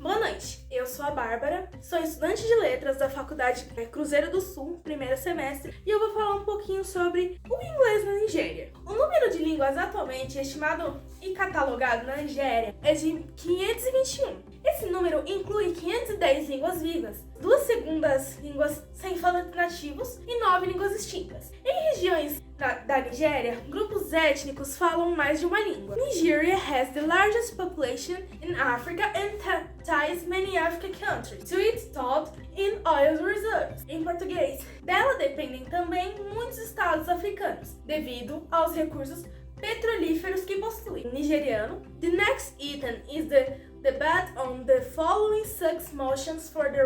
Boa noite, eu sou a Bárbara, sou estudante de letras da Faculdade Cruzeiro do Sul, primeiro semestre, e eu vou falar um pouquinho sobre o inglês na Nigéria. O número de línguas atualmente estimado e catalogado na Nigéria é de 521. Esse número inclui 510 línguas vivas, 2 segundas línguas sem falantes nativos e 9 línguas extintas. Em regiões da Nigéria, grupos étnicos falam mais de uma língua. Nigeria has the largest population in Africa and ties many African countries to its thought in oil reserves. Em português, dela dependem também muitos estados africanos, devido aos recursos petrolíferos que possui. Nigeriano. The next item is the debate on the following six motions for the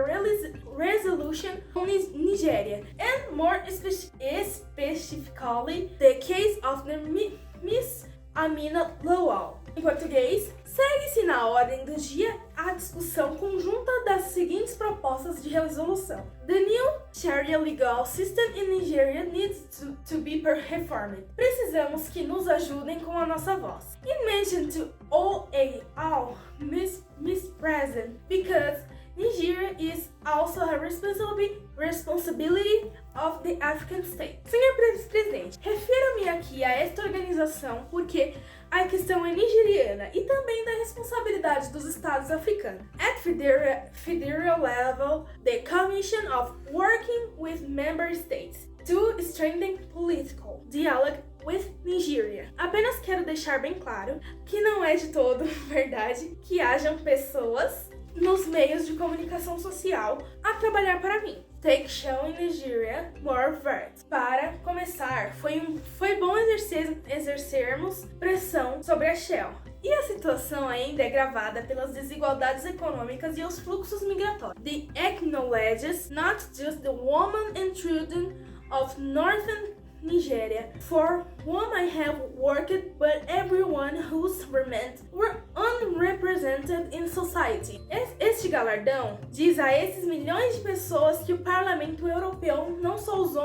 resolution on Nigeria, and more specifically, the case of the Miss Amina Lawal. Em português, segue-se na ordem do dia a discussão conjunta das seguintes propostas de resolução. The new Sharia legal system in Nigeria needs to be reformed. Precisamos que nos ajudem com a nossa voz. In mention to all mispresent, because Nigeria is also a responsibility of the African state. Senhor Presidente, refiro-me aqui a esta organização porque a questão é nigeriana e também da responsabilidade dos estados africanos. At federal level, the Commission of Working with Member States to strengthen political dialogue with Nigeria. Apenas quero deixar bem claro que não é de todo verdade que hajam pessoas nos meios de comunicação social a trabalhar para mim. Take show in Nigeria more vert. Para começar, foi bom exercermos pressão sobre a Shell. E a situação ainda é gravada pelas desigualdades econômicas e os fluxos migratórios. The acknowledges not just the women and children of northern Nigeria, for whom I have worked, but everyone whose remains were unrepresented in society. Este galardão diz a esses milhões de pessoas que o Parlamento Europeu não só os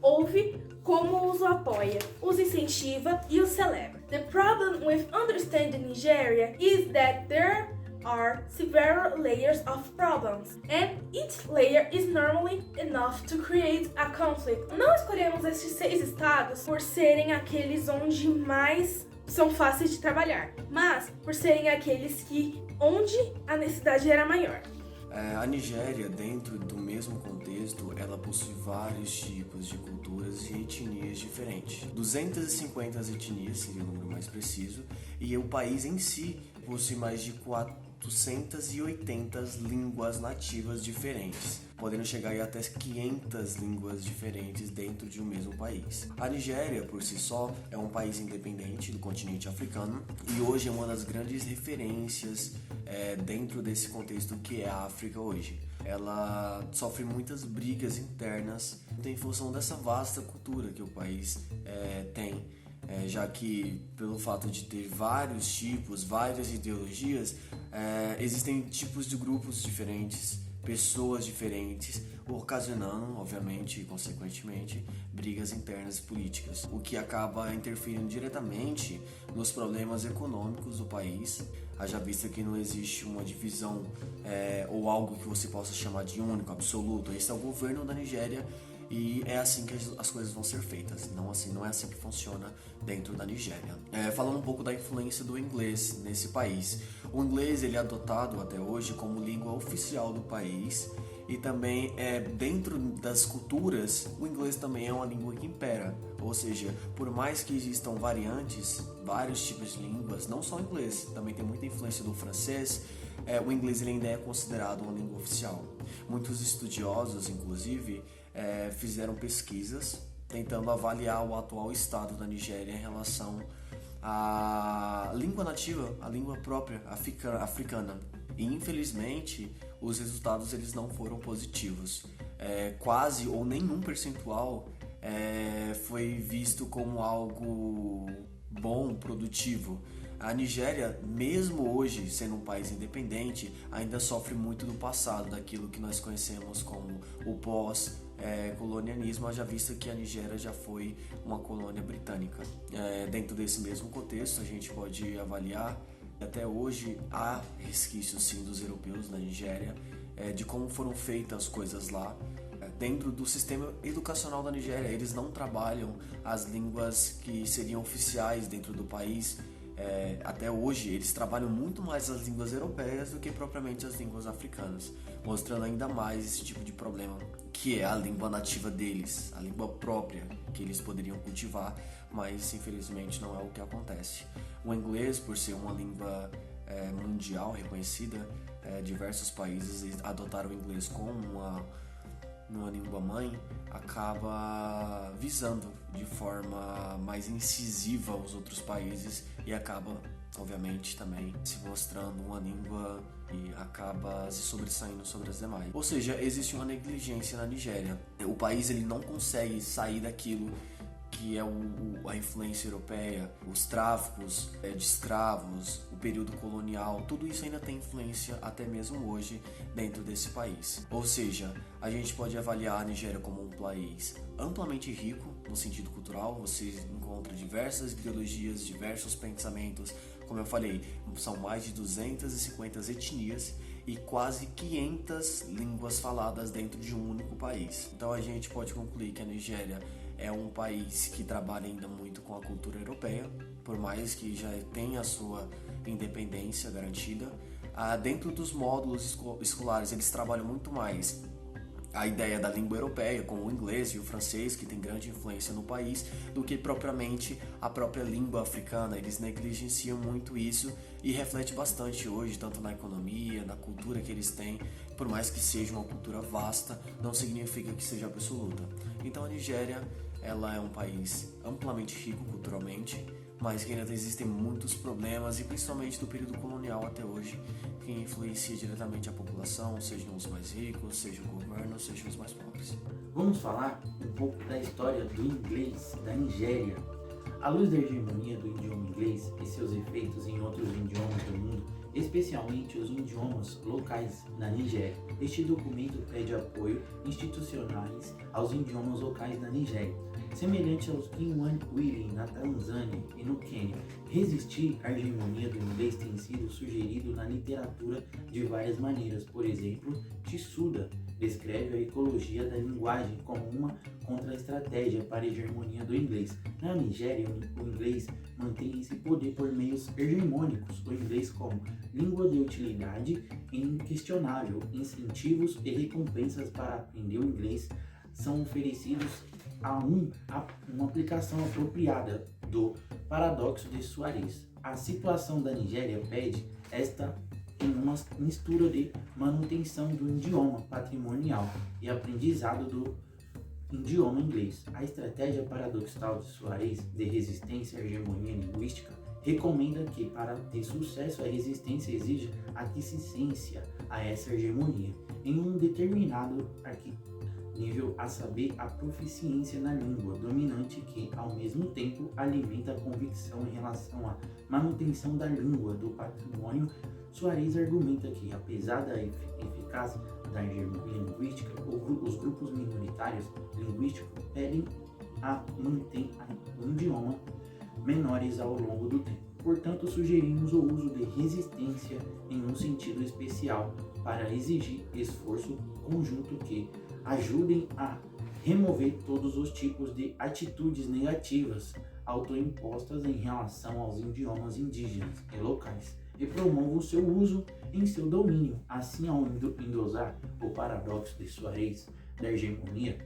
ouve, como os apoia, os incentiva e os celebra. The problem with understanding Nigeria is that there are several layers of problems, and each layer is normally enough to create a conflict. Não escolhemos estes 6 estados por serem aqueles onde mais são fáceis de trabalhar, mas por serem aqueles onde a necessidade era maior. A Nigéria, dentro do mesmo contexto, ela possui vários tipos de culturas e etnias diferentes. 250 etnias seria o número mais preciso, e o país em si possui mais de 480 línguas nativas diferentes, podendo chegar até 500 línguas diferentes dentro de um mesmo país. A Nigéria, por si só, é um país independente do continente africano e hoje é uma das grandes referências dentro desse contexto que é a África hoje. Ela sofre muitas brigas internas em função dessa vasta cultura que o país tem. Já que, pelo fato de ter vários tipos, várias ideologias, existem tipos de grupos diferentes, pessoas diferentes, ocasionando, obviamente e consequentemente, brigas internas e políticas, o que acaba interferindo diretamente nos problemas econômicos do país, haja vista que não existe uma divisão ou algo que você possa chamar de único, absoluto. Esse é o governo da Nigéria. E é assim que as coisas vão ser feitas, não é assim que funciona dentro da Nigéria. Falando um pouco da influência do inglês nesse país. O inglês ele é adotado até hoje como língua oficial do país e também dentro das culturas, o inglês também é uma língua que impera. Ou seja, por mais que existam variantes, vários tipos de línguas, não só o inglês, também tem muita influência do francês, o inglês ele ainda é considerado uma língua oficial. Muitos estudiosos, inclusive, fizeram pesquisas tentando avaliar o atual estado da Nigéria em relação à língua nativa, a língua própria africana. E infelizmente os resultados eles não foram positivos. Quase ou nenhum percentual foi visto como algo bom, produtivo. A Nigéria, mesmo hoje sendo um país independente, ainda sofre muito do passado, daquilo que nós conhecemos como o pós-colonialismo, haja vista que a Nigéria já foi uma colônia britânica. Dentro desse mesmo contexto, a gente pode avaliar Até hoje há resquícios sim dos europeus na Nigéria, de como foram feitas as coisas lá. Dentro do sistema educacional da Nigéria, eles não trabalham as línguas que seriam oficiais dentro do país. Até hoje, eles trabalham muito mais as línguas europeias do que propriamente as línguas africanas, mostrando ainda mais esse tipo de problema, que é a língua nativa deles, a língua própria que eles poderiam cultivar, mas infelizmente não é o que acontece. O inglês, por ser uma língua mundial reconhecida, diversos países adotaram o inglês como uma língua mãe, acaba visando de forma mais incisiva os outros países e acaba, obviamente, também se mostrando uma língua e acaba se sobressaindo sobre as demais. Ou seja, existe uma negligência na Nigéria. O país ele não consegue sair daquilo que é a influência europeia, os tráficos de escravos, o período colonial, tudo isso ainda tem influência até mesmo hoje dentro desse país. Ou seja, a gente pode avaliar a Nigéria como um país amplamente rico no sentido cultural, você encontra diversas ideologias, diversos pensamentos, como eu falei, são mais de 250 etnias e quase 500 línguas faladas dentro de um único país. Então a gente pode concluir que a Nigéria é um país que trabalha ainda muito com a cultura europeia, por mais que já tenha a sua independência garantida. Dentro dos módulos escolares, eles trabalham muito mais a ideia da língua europeia, com o inglês e o francês, que tem grande influência no país, do que propriamente a própria língua africana. Eles negligenciam muito isso e reflete bastante hoje, tanto na economia, na cultura que eles têm. Por mais que seja uma cultura vasta, não significa que seja absoluta. Então a Nigéria, ela é um país amplamente rico culturalmente, mas que ainda existem muitos problemas, e principalmente do período colonial até hoje, que influencia diretamente a população, sejam os mais ricos, seja o governo, sejam os mais pobres. Vamos falar um pouco da história do inglês da Nigéria. À luz da hegemonia do idioma inglês e seus efeitos em outros idiomas do mundo, especialmente os idiomas locais na Nigéria, este documento pede apoio institucionais aos idiomas locais da Nigéria, semelhante aos Kiswahili na Tanzânia e no Quênia. Resistir à hegemonia do inglês tem sido sugerido na literatura de várias maneiras. Por exemplo, Tsuda descreve a ecologia da linguagem como uma contra-estratégia para a hegemonia do inglês. Na Nigéria, o inglês mantém esse poder por meios hegemônicos, o inglês como língua de utilidade inquestionável. Incentivos e recompensas para aprender o inglês são oferecidos a uma aplicação apropriada do paradoxo de Suarez. A situação da Nigéria pede esta em uma mistura de manutenção do idioma patrimonial e aprendizado do idioma inglês. A estratégia paradoxal de Suarez de resistência à hegemonia linguística recomenda que, para ter sucesso, a resistência exija aquisência a essa hegemonia em um determinado nível, a saber, a proficiência na língua dominante que, ao mesmo tempo, alimenta a convicção em relação à manutenção da língua do patrimônio. Suarez argumenta que, apesar da eficácia da hegemonia linguística, os grupos minoritários linguísticos pedem a manter o idioma menores ao longo do tempo. Portanto, sugerimos o uso de resistência em um sentido especial para exigir esforço conjunto que ajudem a remover todos os tipos de atitudes negativas autoimpostas em relação aos idiomas indígenas e locais e promovam o seu uso em seu domínio. Assim, ao endosar o paradoxo de Suarez da hegemonia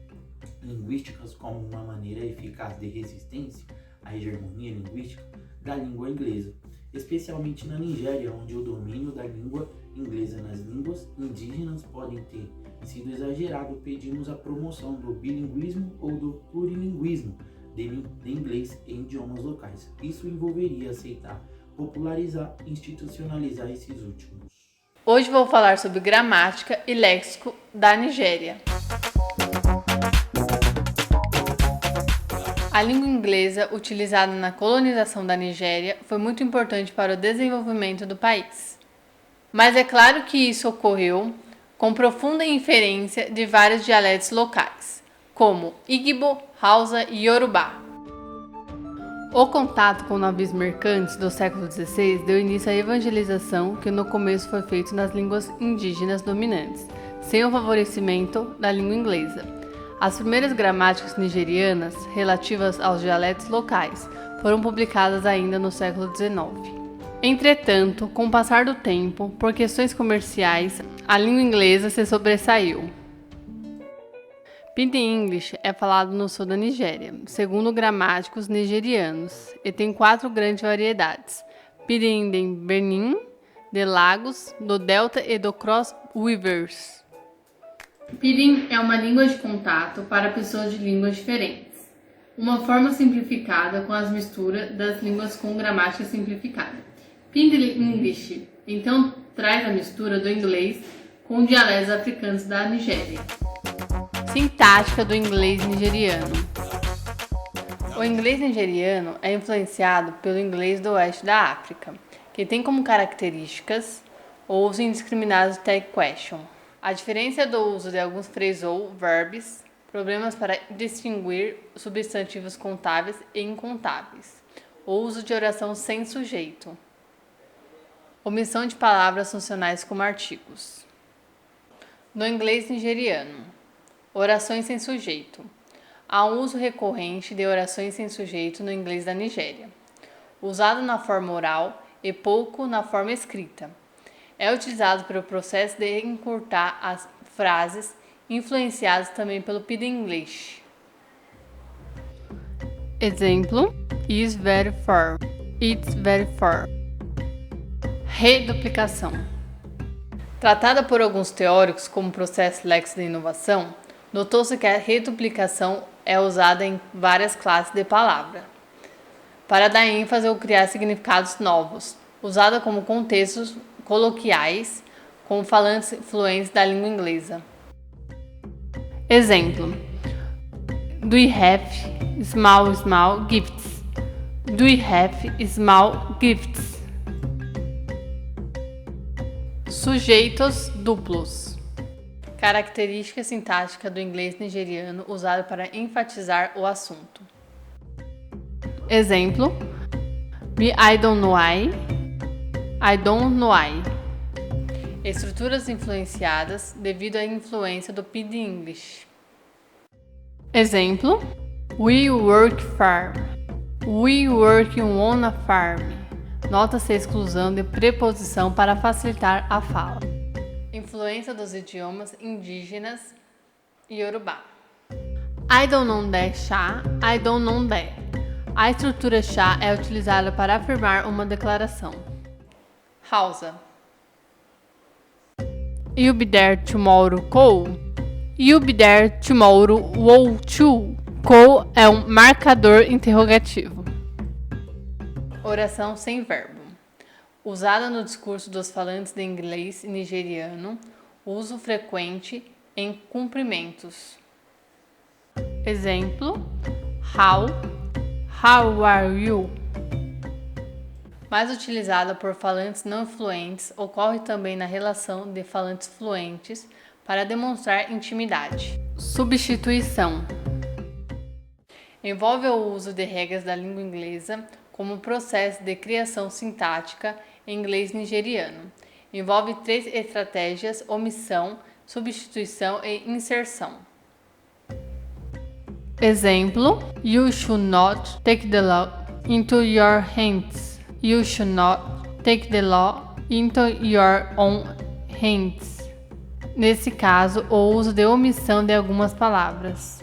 linguística como uma maneira eficaz de resistência à hegemonia linguística da língua inglesa, especialmente na Nigéria, onde o domínio da língua inglesa nas línguas indígenas podem ter sido exagerado, pedimos a promoção do bilinguismo ou do plurilinguismo de inglês em idiomas locais. Isso envolveria aceitar, popularizar e institucionalizar esses últimos. Hoje vou falar sobre gramática e léxico da Nigéria. A língua inglesa utilizada na colonização da Nigéria foi muito importante para o desenvolvimento do país. Mas é claro que isso ocorreu com profunda inferência de vários dialetos locais, como Igbo, Hausa e Yorubá. O contato com navios mercantes do século XVI deu início à evangelização que no começo foi feita nas línguas indígenas dominantes, sem o favorecimento da língua inglesa. As primeiras gramáticas nigerianas, relativas aos dialetos locais, foram publicadas ainda no século XIX. Entretanto, com o passar do tempo, por questões comerciais, a língua inglesa se sobressaiu. Pidgin English é falado no sul da Nigéria, segundo gramáticos nigerianos, e tem 4 grandes variedades: Pidgin de Benin, de Lagos, do Delta e do Cross Rivers. Pidgin é uma língua de contato para pessoas de línguas diferentes, uma forma simplificada com as misturas das línguas com gramática simplificada. Pidgin English, então, traz a mistura do inglês com dialetos africanos da Nigéria. Sintática do inglês nigeriano. O inglês nigeriano é influenciado pelo inglês do oeste da África, que tem como características o uso indiscriminado de tag question. A diferença do uso de alguns phrasal verbs, problemas para distinguir substantivos contáveis e incontáveis, o uso de oração sem sujeito, omissão de palavras funcionais como artigos. No inglês nigeriano, orações sem sujeito. Há um uso recorrente de orações sem sujeito no inglês da Nigéria, usado na forma oral e pouco na forma escrita. É utilizado pelo processo de encurtar as frases, influenciadas também pelo Pidgin English. Exemplo: is very far, it's very far. Reduplicação. Tratada por alguns teóricos como processo léxico de inovação, notou-se que a reduplicação é usada em várias classes de palavra, para dar ênfase ou criar significados novos, usada como contextos coloquiais, com falantes fluentes da língua inglesa. Exemplo: do we have small gifts? Do we have small gifts? Sujeitos duplos. Característica sintática do inglês nigeriano usada para enfatizar o assunto. Exemplo: I don't know why. I don't know why. Estruturas influenciadas devido à influência do Pidgin English. Exemplo: we work farm. We work on a farm. Nota-se a exclusão de preposição para facilitar a fala. Influência dos idiomas indígenas e Yorubá. I don't know that chá, I don't know that. A estrutura chá é utilizada para afirmar uma declaração. Hausa. You'll be there tomorrow, Cole. You'll be there tomorrow, won't you? Cole é um marcador interrogativo. Oração sem verbo. Usada no discurso dos falantes de inglês nigeriano, uso frequente em cumprimentos. Exemplo: How are you? Mais utilizada por falantes não fluentes, ocorre também na relação de falantes fluentes para demonstrar intimidade. Substituição. Envolve o uso de regras da língua inglesa como processo de criação sintática em inglês nigeriano. Envolve 3 estratégias: omissão, substituição e inserção. Exemplo: You should not take the law into your hands. You should not take the law into your own hands. Nesse caso, o uso de omissão de algumas palavras.